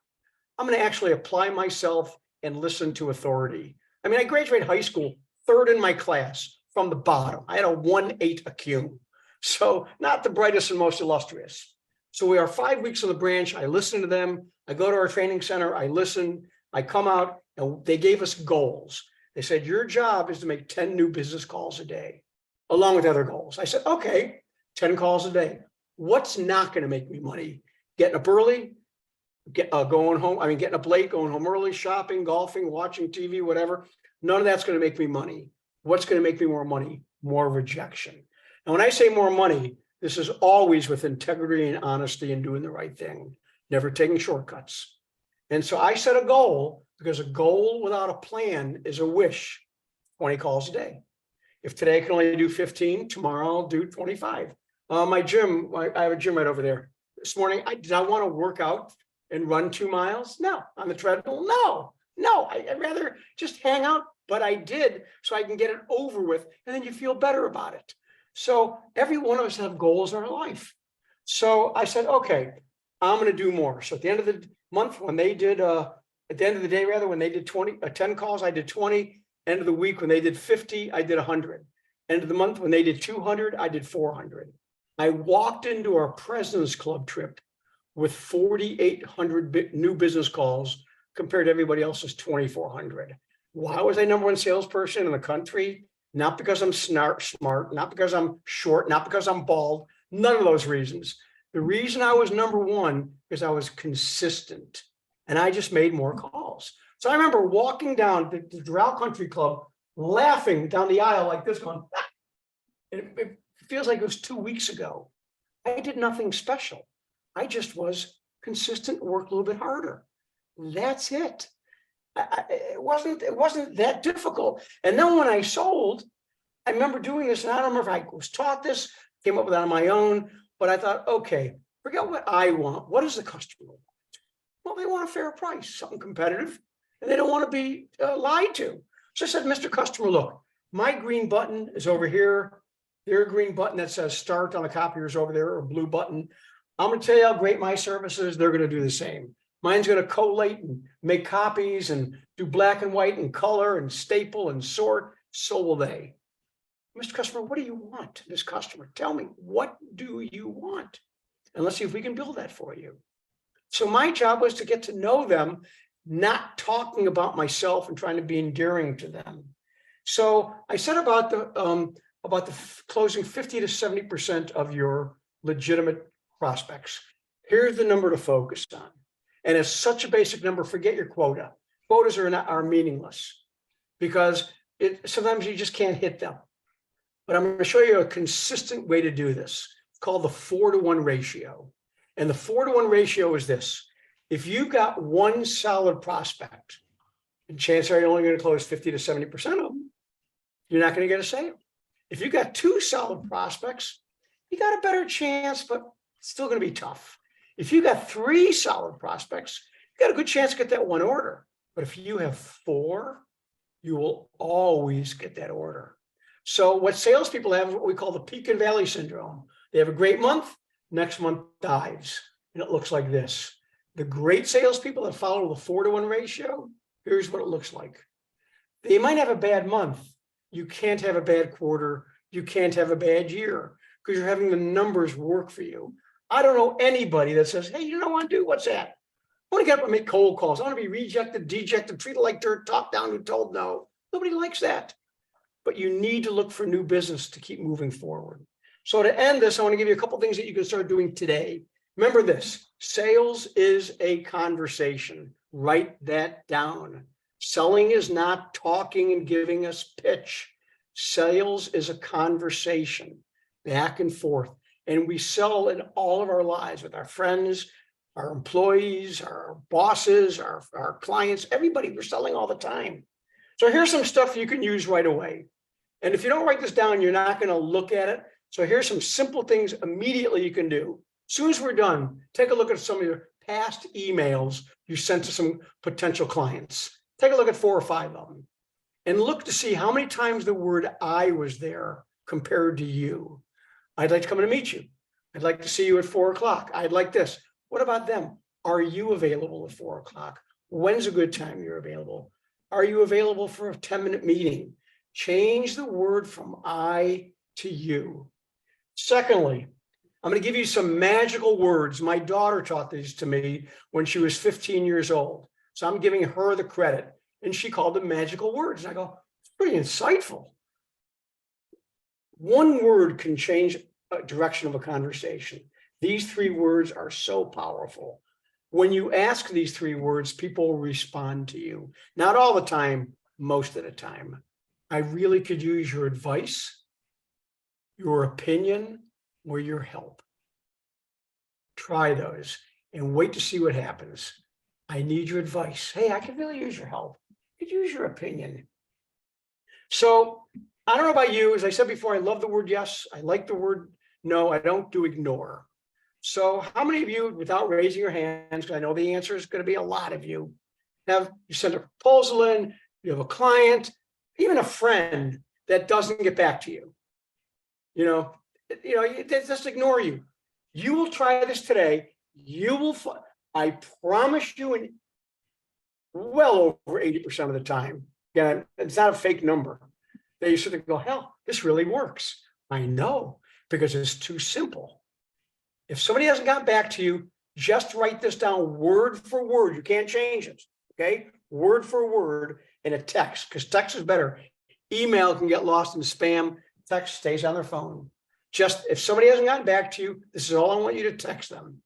I'm going to actually apply myself and listen to authority. I mean, I graduated high school, 3rd in my class from the bottom. I had a 1.8 AQ. So not the brightest and most illustrious. So we are 5 weeks on the branch. I listen to them. I go to our training center. I listen. I come out and they gave us goals. They said, your job is to make 10 new business calls a day, along with other goals. I said, okay, 10 calls a day. What's not going to make me money? Getting up early, going home. I mean, getting up late, going home early, shopping, golfing, watching TV, whatever. None of that's going to make me money. What's going to make me more money? More rejection. And when I say more money, this is always with integrity and honesty and doing the right thing, never taking shortcuts. And so I set a goal, because a goal without a plan is a wish, 20 calls a day. If today I can only do 15, tomorrow I'll do 25. My gym, I have a gym right over there. This morning, did I want to work out and run 2 miles? No. On the treadmill? No. I'd rather just hang out, but I did so I can get it over with, and then you feel better about it. So every one of us have goals in our life. So I said, okay, I'm going to do more. So at the end of the month, when they did, at the end of the day, rather, when they did 10 calls, I did 20. End of the week, when they did 50, I did 100. End of the month, when they did 200, I did 400. I walked into our President's Club trip with 4,800 new business calls compared to everybody else's 2,400. Why was I #1 salesperson in the country? Not because I'm smart, not because I'm short, not because I'm bald, none of those reasons. The reason I was #1 is I was consistent and I just made more calls. So I remember walking down the Doral Country Club, laughing down the aisle like this, going, ah! It feels like it was 2 weeks ago. I did nothing special. I just was consistent, worked a little bit harder. That's it. It wasn't that difficult. And then when I sold, I remember doing this, and I don't remember if I was taught this, came up with it on my own, but I thought, okay, forget what I want. What does the customer want? Well, they want a fair price, something competitive, and they don't want to be lied to. So I said, Mr. Customer, look, my green button is over here. Their green button that says start on the copier is over there, or blue button. I'm going to tell you how great my service is. They're going to do the same. Mine's going to collate and make copies and do black and white and color and staple and sort. So will they. Mr. Customer, what do you want? This customer, tell me, what do you want? And let's see if we can build that for you. So my job was to get to know them, not talking about myself and trying to be endearing to them. So I said about the closing 50 to 70% of your legitimate prospects. Here's the number to focus on. And it's such a basic number, forget your quota. Quotas are meaningless because sometimes you just can't hit them. But I'm going to show you a consistent way to do this. It's called the 4-to-1 ratio. And the 4-to-1 ratio is this. If you've got one solid prospect, and chances are you're only going to close 50 to 70% of them, you're not going to get a sale. If you've got 2 solid prospects, you got a better chance, but it's still going to be tough. If you got 3 solid prospects, you got a good chance to get that one order. But if you have 4, you will always get that order. So what salespeople have is what we call the peak and valley syndrome. They have a great month, next month dives, and it looks like this. The great salespeople that follow the 4-to-1 ratio, here's what it looks like. They might have a bad month. You can't have a bad quarter. You can't have a bad year because you're having the numbers work for you. I don't know anybody that says, hey, you know what, dude, what's that? I want to get up and make cold calls. I want to be rejected, dejected, treated like dirt, talked down, who told no. Nobody likes that. But you need to look for new business to keep moving forward. So to end this, I want to give you a couple things that you can start doing today. Remember this, sales is a conversation. Write that down. Selling is not talking and giving us pitch. Sales is a conversation back and forth. And we sell in all of our lives with our friends, our employees, our bosses, our clients, everybody. We're selling all the time. So here's some stuff you can use right away. And if you don't write this down, you're not going to look at it. So here's some simple things immediately you can do. As soon as we're done, take a look at some of your past emails you sent to some potential clients. Take a look at 4 or 5 of them and look to see how many times the word I was there compared to you. I'd like to come in and meet you. I'd like to see you at 4 o'clock. I'd like this. What about them? Are you available at 4 o'clock? When's a good time you're available? Are you available for a 10-minute meeting? Change the word from I to you. Secondly, I'm going to give you some magical words. My daughter taught these to me when she was 15 years old. So I'm giving her the credit. And she called them magical words. And I go, it's pretty insightful. One word can change a direction of a conversation. These 3 words are so powerful. When you ask these 3 words, people will respond to you. Not all the time, most of the time. I really could use your advice, your opinion, or your help. Try those and wait to see what happens. I need your advice. Hey, I could really use your help. I could use your opinion. So I don't know about you. As I said before, I love the word yes. I like the word no. I don't do ignore. So how many of you, without raising your hands, because I know the answer is going to be a lot of you, you send a proposal in, you have a client, even a friend that doesn't get back to you. They just ignore you. You will try this today. You will, I promise you, in well over 80% of the time, again, it's not a fake number. They sort of go, hell, this really works. I know, because it's too simple. If somebody hasn't gotten back to you, just write this down word for word. You can't change it, okay? Word for word in a text, because text is better. Email can get lost in spam. Text stays on their phone. Just if somebody hasn't gotten back to you, this is all I want you to text them.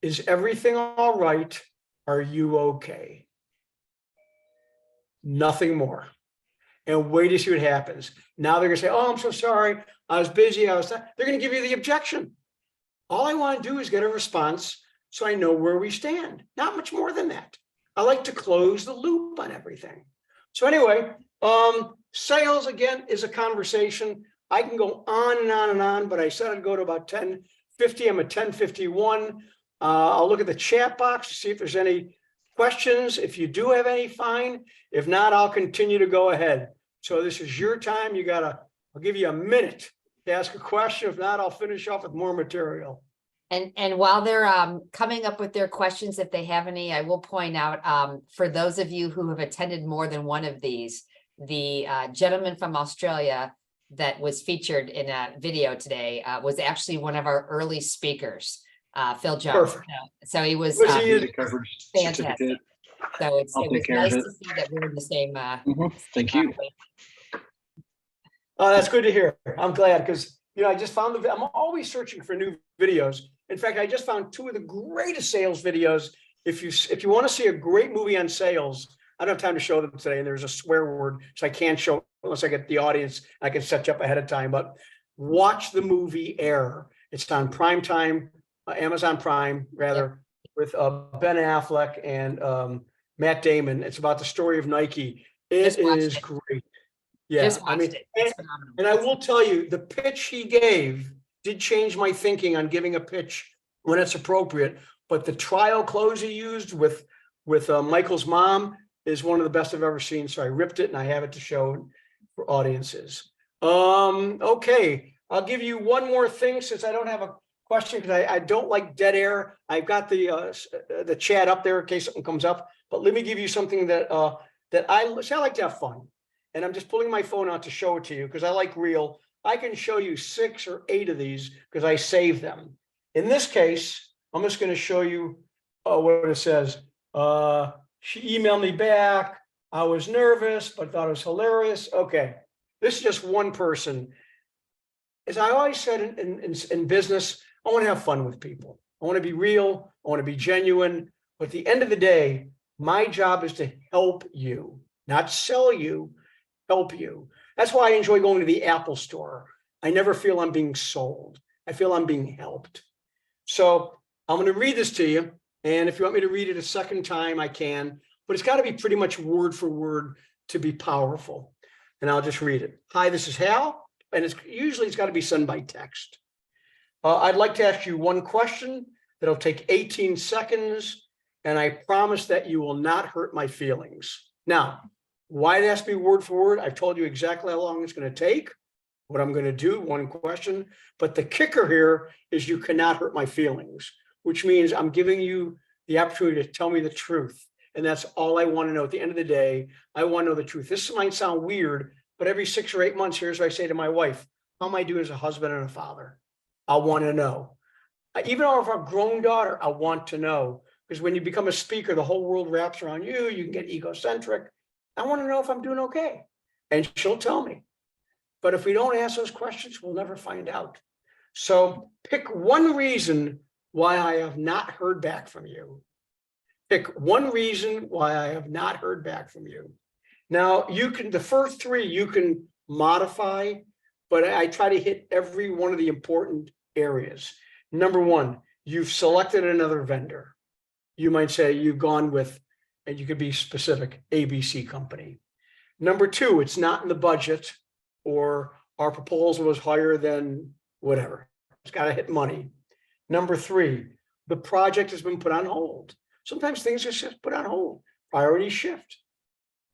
Is everything all right? Are you okay? Nothing more. And wait to see what happens. Now they're going to say, oh, I'm so sorry. I was busy. They're going to give you the objection. All I want to do is get a response so I know where we stand. Not much more than that. I like to close the loop on everything. So anyway, sales, again, is a conversation. I can go on and on and on, but I said I'd go to about 10:50. I'm at 10:51. I'll look at the chat box to see if there's any questions. If you do have any, fine. If not, I'll continue to go ahead. So this is your time. I'll give you a minute to ask a question. If not, I'll finish off with more material. And while they're coming up with their questions, if they have any, I will point out for those of you who have attended more than one of these, the gentleman from Australia that was featured in a video today was actually one of our early speakers, Phil Jones. Perfect. So he was coverage fantastic. certificate. So it I'll was take care of nice it. to see that we're in the same. Thank you. Oh, that's good to hear. I'm glad because, I just found I'm always searching for new videos. In fact, I just found 2 of the greatest sales videos. If you want to see a great movie on sales, I don't have time to show them today. And there's a swear word, so I can't show unless I get the audience. I can set you up ahead of time, but watch the movie Air. It's on primetime Amazon Prime, rather, with Ben Affleck and Matt Damon. It's about the story of Nike. It Just watched is it. great. Yeah, Just I mean, watched it. It's phenomenal. and I will tell you, the pitch he gave did change my thinking on giving a pitch when it's appropriate. But the trial close he used with Michael's mom is one of the best I've ever seen. So I ripped it and I have it to show for audiences. Okay, I'll give you one more thing since I don't have a question because I don't like dead air. I've got the chat up there in case something comes up. But let me give you something that I like to have fun. And I'm just pulling my phone out to show it to you because I like real. I can show you 6 or 8 of these because I save them. In this case, I'm just going to show you what it says. She emailed me back. I was nervous, but thought it was hilarious. Okay, this is just one person. As I always said in business, I want to have fun with people. I want to be real. I want to be genuine. But at the end of the day, my job is to help you, not sell you, help you. That's why I enjoy going to the Apple store. I never feel I'm being sold. I feel I'm being helped. So I'm going to read this to you. And if you want me to read it a second time, I can. But it's got to be pretty much word for word to be powerful. And I'll just read it. Hi, this is Hal. And it's got to be sent by text. I'd like to ask you one question that'll take 18 seconds. And I promise that you will not hurt my feelings. Now, why it has to be word for word? I've told you exactly how long it's going to take, what I'm going to do, one question. But the kicker here is you cannot hurt my feelings, which means I'm giving you the opportunity to tell me the truth. And that's all I want to know. At the end of the day, I want to know the truth. This might sound weird, but every 6 or 8 months, here's what I say to my wife: how am I doing as a husband and a father? I want to know. Even if I've grown daughter, I want to know. Because when you become a speaker, the whole world wraps around you. You can get egocentric. I want to know if I'm doing okay. And she'll tell me. But if we don't ask those questions, we'll never find out. So pick one reason why I have not heard back from you. Pick one reason why I have not heard back from you. Now, the first 3 you can modify, but I try to hit every one of the important areas. Number 1, you've selected another vendor. You might say you've gone with, and you could be specific, ABC company. Number 2, it's not in the budget, or our proposal was higher than whatever. It's got to hit money. Number 3, the project has been put on hold. Sometimes things are just put on hold, priorities shift.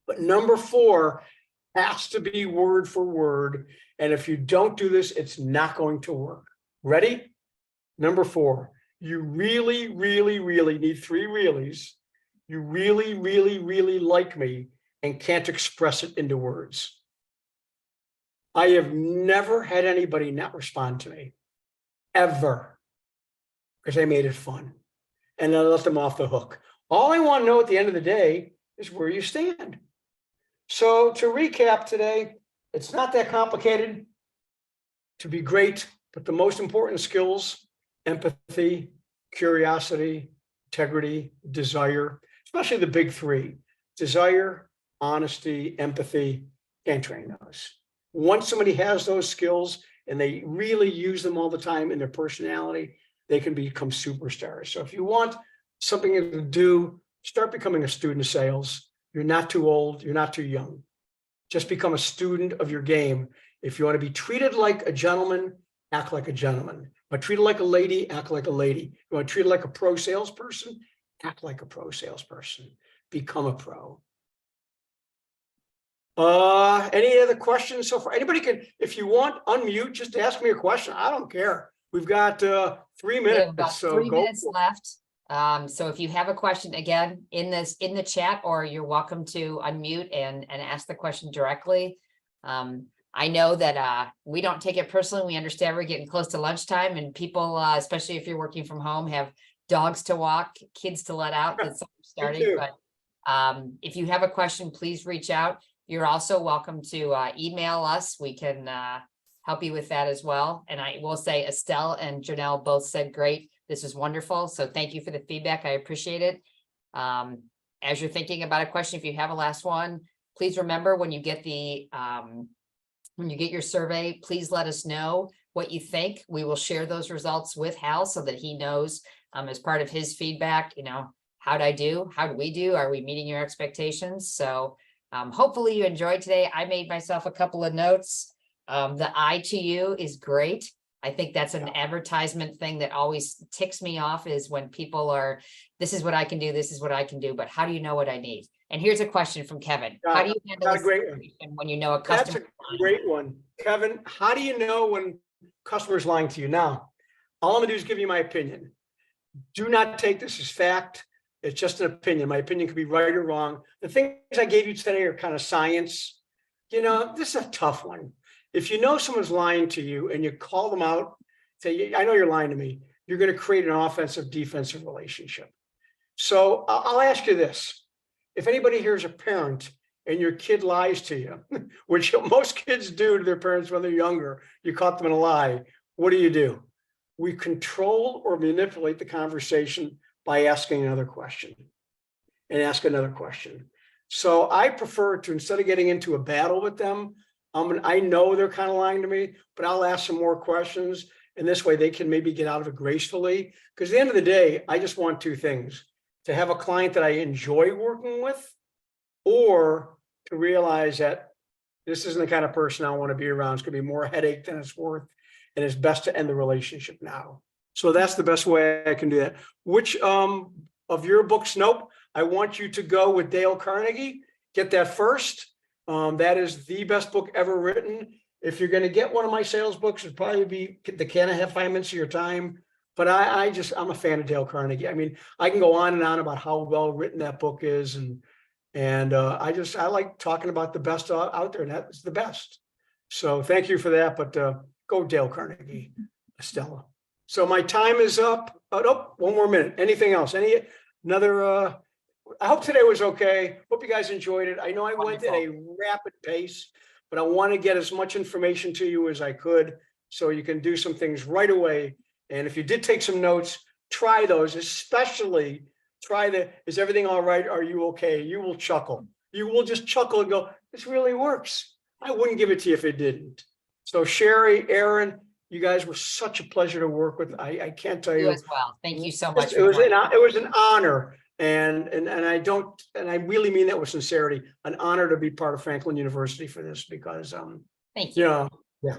But number 4 has to be word for word. And if you don't do this, it's not going to work. Ready? Number 4, you really, really, really need 3 reallys. You really, really, really like me and can't express it into words. I have never had anybody not respond to me, ever, because I made it fun. And I let them off the hook. All I want to know at the end of the day is where you stand. So to recap today, it's not that complicated to be great, but the most important skills: empathy, curiosity, integrity, desire, especially the big 3: desire, honesty, empathy. Can't train those. Once somebody has those skills and they really use them all the time in their personality, they can become superstars. So if you want something to do, start becoming a student of sales. You're not too old. You're not too young. Just become a student of your game. If you want to be treated like a gentleman, act like a gentleman. But treated like a lady, act like a lady. You want to treat it like a pro salesperson, act like a pro salesperson. Become a pro. Any other questions so far? Anybody can, if you want, unmute, just ask me a question. I don't care. We've got 3 We have minutes, about so 3 go. minutes left. So if you have a question, again, in the chat, or you're welcome to unmute and ask the question directly. I know that we don't take it personally. We understand we're getting close to lunchtime, and people, especially if you're working from home, have dogs to walk, kids to let out. That's starting. too. But if you have a question, please reach out. You're also welcome to email us. We can help you with that as well. And I will say Estelle and Janelle both said, great, this is wonderful. So thank you for the feedback. I appreciate it. As you're thinking about a question, if you have a last one, please remember when you get your survey, please let us know what you think. We will share those results with Hal so that he knows as part of his feedback, how'd I do? How did we do? Are we meeting your expectations? So hopefully you enjoyed today. I made myself a couple of notes. The I to you is great. I think that's an advertisement thing that always ticks me off, is when people are, this is what I can do, this is what I can do, but how do you know what I need? And here's a question from Kevin. How do you handle got a this great one. situation when you know a That's customer? a great one. Kevin, how do you know when customers lying to you? Now, all I'm gonna do is give you my opinion. Do not take this as fact. It's just an opinion. My opinion could be right or wrong. The things I gave you today are kind of science. This is a tough one. If you know someone's lying to you and you call them out, say, I know you're lying to me, you're going to create an offensive defensive relationship. So I'll ask you this. If anybody here is a parent and your kid lies to you, which most kids do to their parents when they're younger, you caught them in a lie, what do? We control or manipulate the conversation by asking another question and ask another question. So I prefer to, instead of getting into a battle with them, I know they're kind of lying to me, but I'll ask some more questions. And this way they can maybe get out of it gracefully. Because at the end of the day, I just want two things: to have a client that I enjoy working with, or to realize that this isn't the kind of person I want to be around. It's going to be more headache than it's worth. And it's best to end the relationship now. So that's the best way I can do that. Which of your books? Nope. I want you to go with Dale Carnegie. Get that first. That is the best book ever written. If you're going to get one of my sales books, it'd probably be The Can I Have 5 Minutes of Your Time? But I'm a fan of Dale Carnegie. I mean, I can go on and on about how well written that book is. And I like talking about the best out there, and that's the best. So thank you for that. But go Dale Carnegie, Stella. So my time is up. Oh, one more minute. Anything else? I hope today was okay. Hope you guys enjoyed it. I know I went at a rapid pace, but I want to get as much information to you as I could so you can do some things right away. And if you did take some notes, try those, especially is everything all right? Are you okay? You will chuckle. You will just chuckle and go, this really works. I wouldn't give it to you if it didn't. So Sherry, Aaron, you guys were such a pleasure to work with. I can't tell You you. as well. Thank you so much. It was an honor. And I really mean that with sincerity, an honor to be part of Franklin University for this, because Thank you. yeah,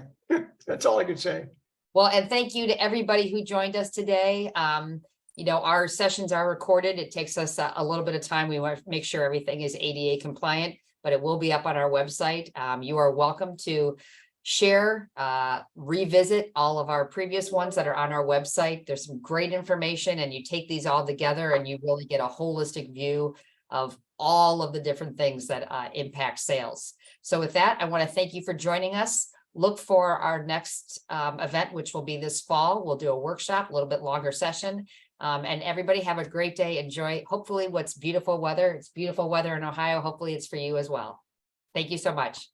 that's all I could say. Well, and thank you to everybody who joined us today. Our sessions are recorded. It takes us a little bit of time. We want to make sure everything is ADA compliant, but it will be up on our website. You are welcome to share, revisit all of our previous ones that are on our website. There's some great information, and you take these all together and you really get a holistic view of all of the different things that impact sales. So with that, I want to thank you for joining us. Look for our next event, which will be this fall. We'll do a workshop, a little bit longer session. And everybody have a great day. Enjoy, hopefully, what's beautiful weather. It's beautiful weather in Ohio. Hopefully it's for you as well. Thank you so much.